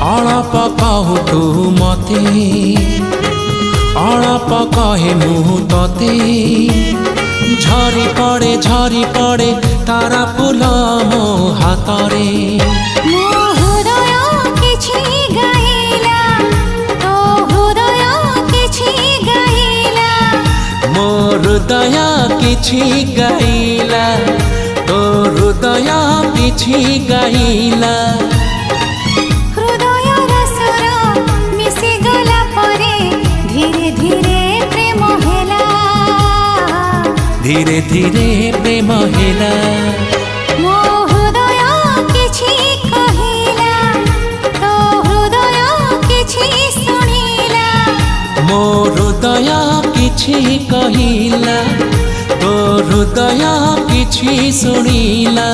अळप कहु तू मते अळप कहे मु तते झरी पड़े तारा फूल मो हातरे मो हृदय किछि गाइला तो हृदय किछि गाइला धीरे धीरे प्रेम हेला मो हृदय किछि कहिला तो हृदय किछि सुनिला मो हृदय किछि कहिला तो हृदय किछि सुनिला।